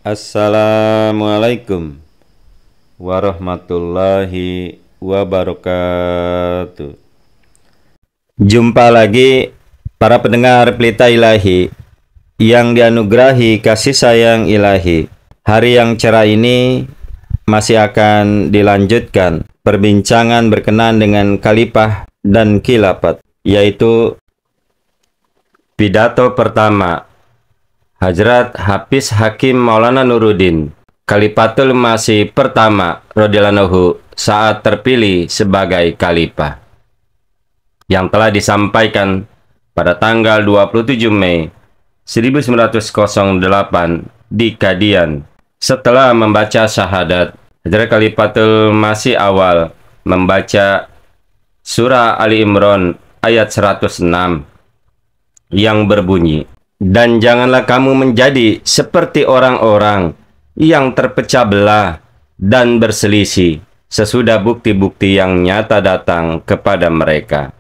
Assalamualaikum warahmatullahi wabarakatuh. Jumpa lagi para pendengar Pelita Ilahi yang dianugerahi kasih sayang ilahi. Hari yang cerah ini masih akan dilanjutkan perbincangan berkenaan dengan khalifah dan khilafat, yaitu pidato pertama Hadrat Hafiz Hakim Maulana Nuruddin, Khalifatul Masih pertama radhiyallahu anhu saat terpilih sebagai khalifah, yang telah disampaikan pada tanggal 27 Mei 1908 di Qadian. Setelah membaca syahadat, Hadrat Khalifatul Masih awal membaca surah Ali Imran ayat 106 yang berbunyi, "Dan janganlah kamu menjadi seperti orang-orang yang terpecah belah dan berselisih sesudah bukti-bukti yang nyata datang kepada mereka.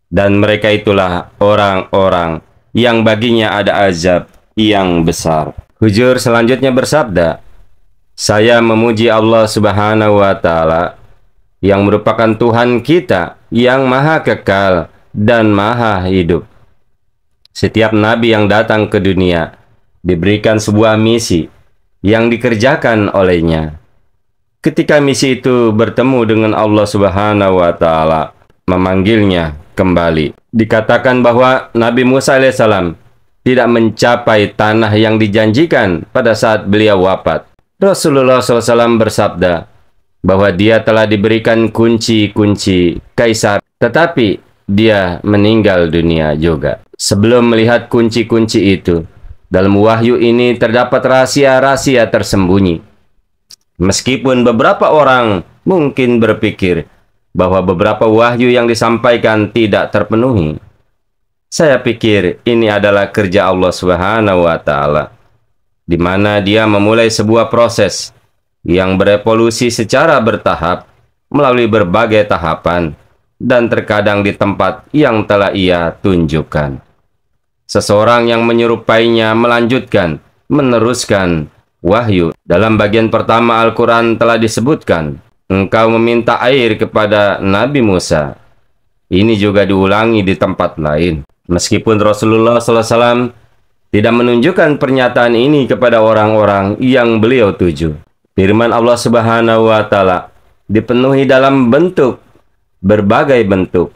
Dan mereka itulah orang-orang yang baginya ada azab yang besar." Hujur selanjutnya bersabda, "Saya memuji Allah Subhanahu wa Ta'ala yang merupakan Tuhan kita yang maha kekal dan maha hidup. Setiap nabi yang datang ke dunia diberikan sebuah misi yang dikerjakan olehnya. Ketika misi itu bertemu dengan Allah Subhanahu wa Ta'ala, memanggilnya kembali. Dikatakan bahwa Nabi Musa alaihissalam tidak mencapai tanah yang dijanjikan pada saat beliau wafat. Rasulullah SAW bersabda bahwa dia telah diberikan kunci-kunci kaisar, tetapi dia meninggal dunia juga. Sebelum melihat kunci-kunci itu, dalam wahyu ini terdapat rahasia-rahasia tersembunyi. Meskipun beberapa orang mungkin berpikir bahwa beberapa wahyu yang disampaikan tidak terpenuhi, saya pikir ini adalah kerja Allah Subhanahu wa Ta'ala, di mana Dia memulai sebuah proses yang berevolusi secara bertahap melalui berbagai tahapan dan terkadang di tempat yang telah Ia tunjukkan. Seseorang yang menyerupainya melanjutkan, meneruskan wahyu. Dalam bagian pertama Al-Quran telah disebutkan, engkau meminta air kepada Nabi Musa. Ini juga diulangi di tempat lain. Meskipun Rasulullah SAW tidak menunjukkan pernyataan ini kepada orang-orang yang beliau tuju, firman Allah Subhanahu wa Ta'ala dipenuhi dalam berbagai bentuk.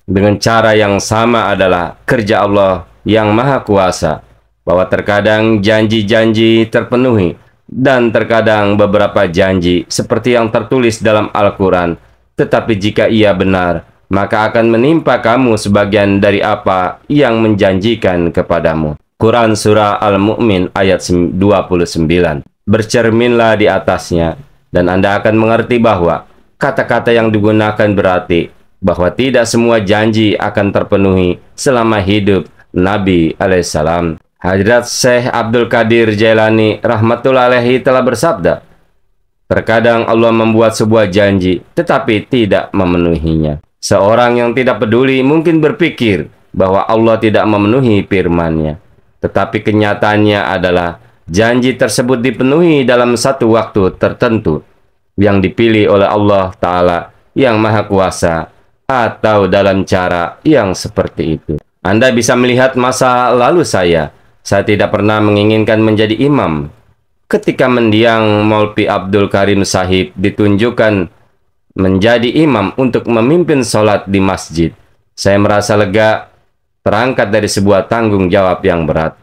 Dengan cara yang sama adalah kerja Allah yang maha kuasa, bahwa terkadang janji-janji terpenuhi dan terkadang beberapa janji seperti yang tertulis dalam Al-Quran, tetapi jika ia benar, maka akan menimpa kamu sebagian dari apa yang menjanjikan kepadamu. Quran Surah Al-Mu'min ayat 29. Bercerminlah di atasnya, dan Anda akan mengerti bahwa kata-kata yang digunakan berarti bahwa tidak semua janji akan terpenuhi selama hidup Nabi alaihissalam. Hadrat Syekh Abdul Qadir Jailani rahmatullah alaihi telah bersabda, terkadang Allah membuat sebuah janji tetapi tidak memenuhinya. Seorang yang tidak peduli mungkin berpikir bahwa Allah tidak memenuhi firman-Nya, tetapi kenyataannya adalah janji tersebut dipenuhi dalam satu waktu tertentu yang dipilih oleh Allah Ta'ala yang Maha Kuasa, atau dalam cara yang seperti itu. Anda bisa melihat masa lalu saya tidak pernah menginginkan menjadi imam. Ketika mendiang Maulvi Abdul Karim Sahib ditunjukkan menjadi imam untuk memimpin sholat di masjid, saya merasa lega, terangkat dari sebuah tanggung jawab yang berat.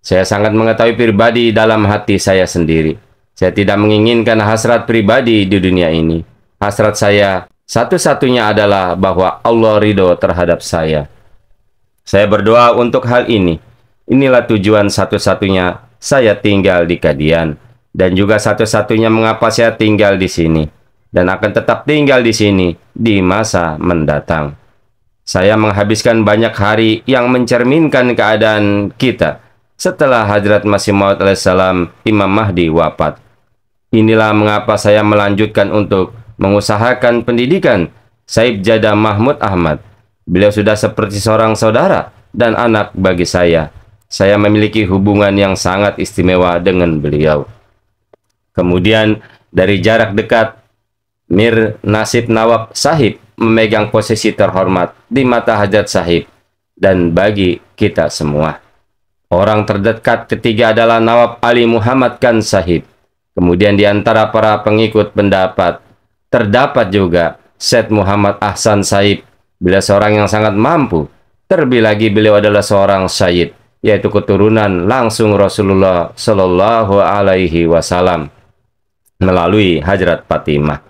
Saya sangat mengetahui pribadi dalam hati saya sendiri. Saya tidak menginginkan hasrat pribadi di dunia ini. Hasrat saya satu-satunya adalah bahwa Allah ridho terhadap saya. Saya berdoa untuk hal ini. Inilah tujuan satu-satunya saya tinggal di Qadian, dan juga satu-satunya mengapa saya tinggal di sini dan akan tetap tinggal di sini di masa mendatang. Saya menghabiskan banyak hari yang mencerminkan keadaan kita setelah Hadrat Masih Maud alaihissalam Imam Mahdi wafat. Inilah mengapa saya melanjutkan untuk mengusahakan pendidikan Saib Jadah Mahmud Ahmad. Beliau sudah seperti seorang saudara dan anak bagi saya. Saya memiliki hubungan yang sangat istimewa dengan beliau. Kemudian dari jarak dekat, Mir Nasib Nawab Sahib memegang posisi terhormat di mata Hajat Sahib dan bagi kita semua. Orang terdekat ketiga adalah Nawab Ali Muhammad Khan Sahib. Kemudian di antara para pengikut pendapat, terdapat juga Syed Muhammad Ahsan Sahib, beliau seorang yang sangat mampu. Terlebih lagi beliau adalah seorang syahid, yaitu keturunan langsung Rasulullah Shallallahu Alaihi Wasallam melalui Hajrat Fatimah.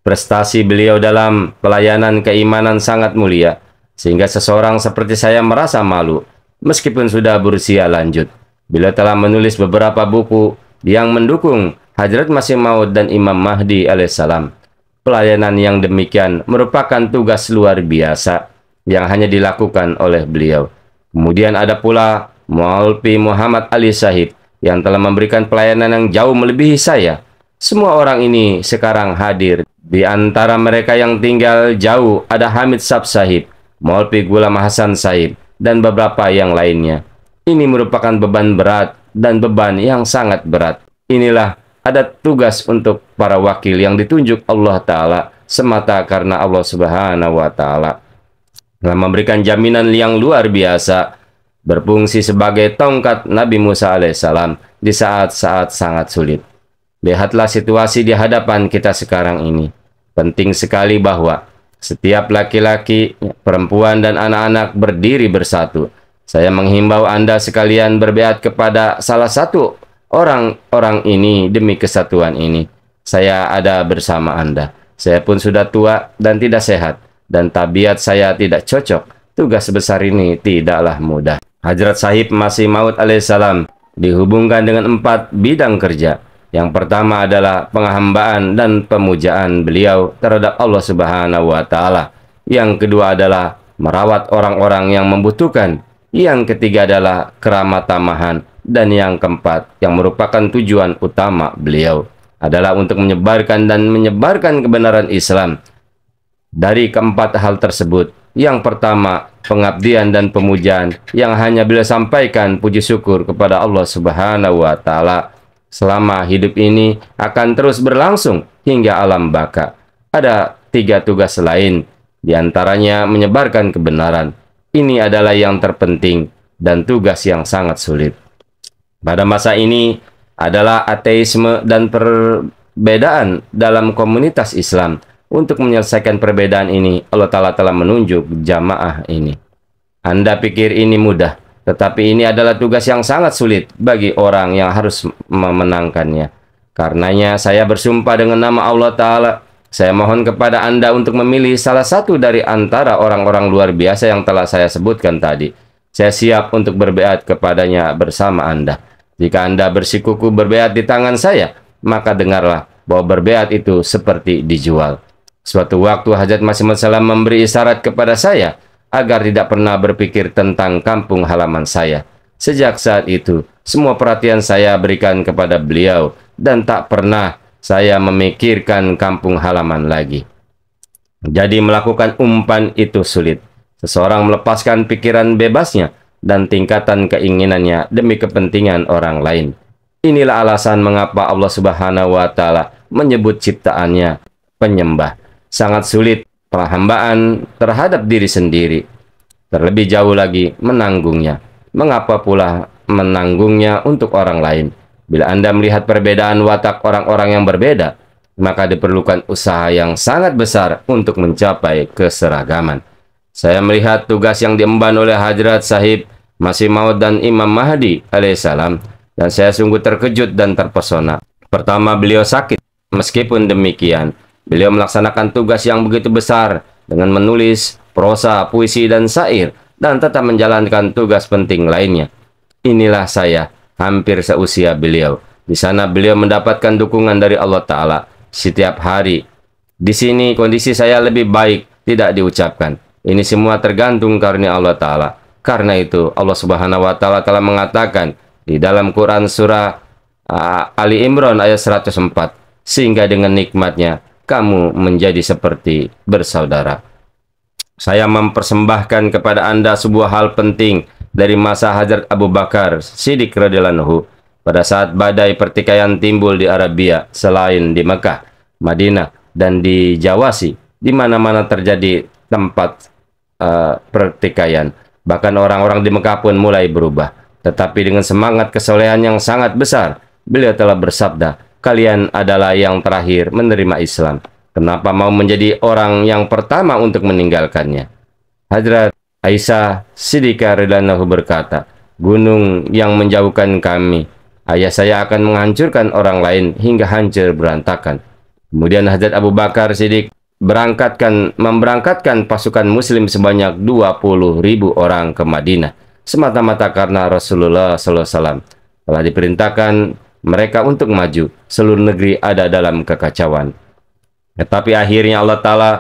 Prestasi beliau dalam pelayanan keimanan sangat mulia, sehingga seseorang seperti saya merasa malu, meskipun sudah berusia lanjut. Beliau telah menulis beberapa buku yang mendukung Hajrat Masih Maud dan Imam Mahdi alaihissalam. Pelayanan yang demikian merupakan tugas luar biasa yang hanya dilakukan oleh beliau. Kemudian ada pula Maulvi Muhammad Ali Sahib yang telah memberikan pelayanan yang jauh melebihi saya. Semua orang ini sekarang hadir. Di antara mereka yang tinggal jauh ada Hamid Sab Sahib, Maulvi Ghulam Hasan Sahib, dan beberapa yang lainnya. Ini merupakan beban berat dan beban yang sangat berat. Inilah ada tugas untuk para wakil yang ditunjuk Allah Ta'ala semata karena Allah Subhanahu wa Ta'ala telah memberikan jaminan yang luar biasa, berfungsi sebagai tongkat Nabi Musa alaihissalam di saat-saat sangat sulit. Lihatlah situasi di hadapan kita sekarang ini. Penting sekali bahwa setiap laki-laki, perempuan, dan anak-anak berdiri bersatu. Saya menghimbau Anda sekalian berbeat kepada salah satu orang-orang ini demi kesatuan ini. Saya ada bersama Anda. Saya pun sudah tua dan tidak sehat, dan tabiat saya tidak cocok. Tugas besar ini tidaklah mudah. Hajrat Sahib Masih Maud alaihissalam dihubungkan dengan 4 bidang kerja. Yang pertama adalah penghambaan dan pemujaan beliau terhadap Allah Subhanahu wa Ta'ala. Yang kedua adalah merawat orang-orang yang membutuhkan. Yang ketiga adalah keramat tamahan. Dan yang keempat, yang merupakan tujuan utama beliau, adalah untuk menyebarkan kebenaran Islam. Dari keempat hal tersebut, yang pertama, pengabdian dan pemujaan yang hanya beliau sampaikan puji syukur kepada Allah Subhanahu wa Ta'ala selama hidup ini akan terus berlangsung hingga alam baka. Ada 3 tugas lain, diantaranya menyebarkan kebenaran. Ini adalah yang terpenting dan tugas yang sangat sulit. Pada masa ini adalah ateisme dan perbedaan dalam komunitas Islam. Untuk menyelesaikan perbedaan ini, Allah Ta'ala telah menunjuk jamaah ini. Anda pikir ini mudah, tetapi ini adalah tugas yang sangat sulit bagi orang yang harus memenangkannya. Karenanya saya bersumpah dengan nama Allah Ta'ala, saya mohon kepada Anda untuk memilih salah satu dari antara orang-orang luar biasa yang telah saya sebutkan tadi. Saya siap untuk berbeat kepadanya bersama Anda. Jika Anda bersikukuh berbeat di tangan saya, maka dengarlah bahwa berbeat itu seperti dijual. Suatu waktu Hajat Masih Maud memberi isyarat kepada saya agar tidak pernah berpikir tentang kampung halaman saya. Sejak saat itu, semua perhatian saya berikan kepada beliau dan tak pernah saya memikirkan kampung halaman lagi. Jadi melakukan umpan itu sulit. Seseorang melepaskan pikiran bebasnya dan tingkatan keinginannya demi kepentingan orang lain. Inilah alasan mengapa Allah Subhanahu wa Ta'ala menyebut ciptaannya penyembah. Sangat sulit penghambaan terhadap diri sendiri. Terlebih jauh lagi menanggungnya. Mengapa pula menanggungnya untuk orang lain? Bila Anda melihat perbedaan watak orang-orang yang berbeda, maka diperlukan usaha yang sangat besar untuk mencapai keseragaman. Saya melihat tugas yang diemban oleh Hajrat Sahib Masih Maud dan Imam Mahdi alaihissalam, dan saya sungguh terkejut dan terpesona. Pertama, beliau sakit. Meskipun demikian, beliau melaksanakan tugas yang begitu besar dengan menulis prosa, puisi, dan syair, dan tetap menjalankan tugas penting lainnya. Inilah saya, hampir seusia beliau. Di sana beliau mendapatkan dukungan dari Allah Ta'ala setiap hari. Di sini kondisi saya lebih baik, tidak diucapkan. Ini semua tergantung karunia Allah Ta'ala. Karena itu Allah Subhanahu wa Ta'ala telah mengatakan di dalam Quran surah Ali Imran ayat 104, sehingga dengan nikmatnya kamu menjadi seperti bersaudara. Saya mempersembahkan kepada Anda sebuah hal penting dari masa Hajrat Abu Bakar Siddiq radhiyallahu anhu. pada saat badai pertikaian timbul di Arabia selain di Mekah, Madinah, dan di Jawasi, di mana-mana terjadi tempat pertikaian. Bahkan orang-orang di Mekah pun mulai berubah. Tetapi dengan semangat kesolehan yang sangat besar, beliau telah bersabda, kalian adalah yang terakhir menerima Islam. Kenapa mau menjadi orang yang pertama untuk meninggalkannya? Hadrat Aisyah Siddiqah radhiyallahu berkata, gunung yang menjauhkan kami, ayah saya akan menghancurkan orang lain hingga hancur berantakan. Kemudian Hadrat Abu Bakar Siddiq memberangkatkan pasukan muslim sebanyak 20.000 orang ke Madinah, semata-mata karena Rasulullah SAW telah diperintahkan mereka untuk maju. Seluruh negeri ada dalam kekacauan. Tetapi akhirnya Allah Ta'ala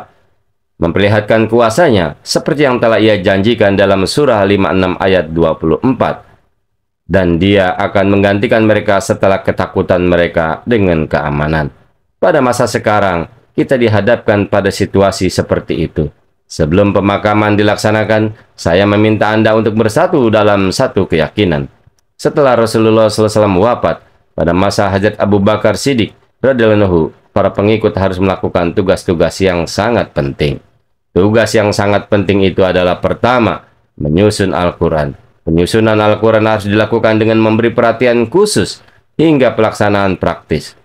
memperlihatkan kuasanya seperti yang telah ia janjikan dalam surah 56 ayat 24. Dan dia akan menggantikan mereka setelah ketakutan mereka dengan keamanan. Pada masa sekarang, kita dihadapkan pada situasi seperti itu. Sebelum pemakaman dilaksanakan, saya meminta Anda untuk bersatu dalam satu keyakinan. Setelah Rasulullah SAW wafat, pada masa Hadrat Abu Bakar Siddiq radhiyallahu, para pengikut harus melakukan tugas-tugas yang sangat penting. Tugas yang sangat penting itu adalah pertama, menyusun Al-Quran. Penyusunan Al-Quran harus dilakukan dengan memberi perhatian khusus hingga pelaksanaan praktis.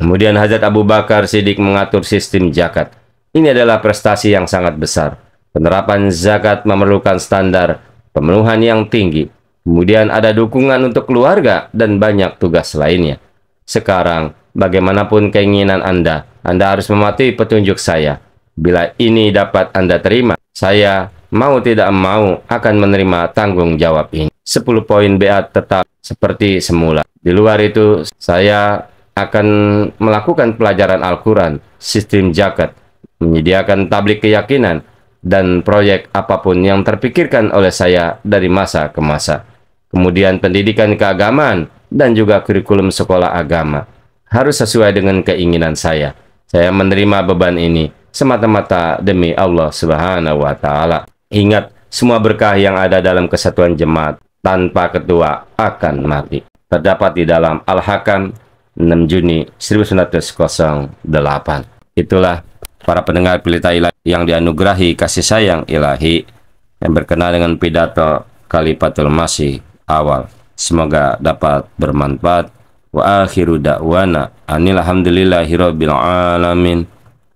Kemudian Hadrat Abu Bakar Siddiq mengatur sistem zakat. Ini adalah prestasi yang sangat besar. Penerapan zakat memerlukan standar pemenuhan yang tinggi. Kemudian ada dukungan untuk keluarga dan banyak tugas lainnya. Sekarang, bagaimanapun keinginan Anda harus mematuhi petunjuk saya. Bila ini dapat Anda terima, saya mau tidak mau akan menerima tanggung jawab ini. 10 poin beat tetap seperti semula. Di luar itu, saya akan melakukan pelajaran Al-Quran, sistem zakat, menyediakan tablik keyakinan, dan proyek apapun yang terpikirkan oleh saya dari masa ke masa. Kemudian pendidikan keagamaan dan juga kurikulum sekolah agama harus sesuai dengan keinginan saya. Saya menerima beban ini semata-mata demi Allah Subhanahu wa Ta'ala. Ingat, semua berkah yang ada dalam kesatuan jemaat tanpa ketua akan mati. Terdapat di dalam Al-Hakam 6 Juni 1908. Itulah para pendengar pelita ilahi yang dianugerahi kasih sayang ilahi yang berkenaan dengan pidato Khalifatul Masih awal. Semoga dapat bermanfaat. Wa akhiru da'wana alhamdulillahirabbil alamin.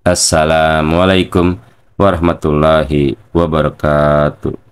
Assalamualaikum warahmatullahi wabarakatuh.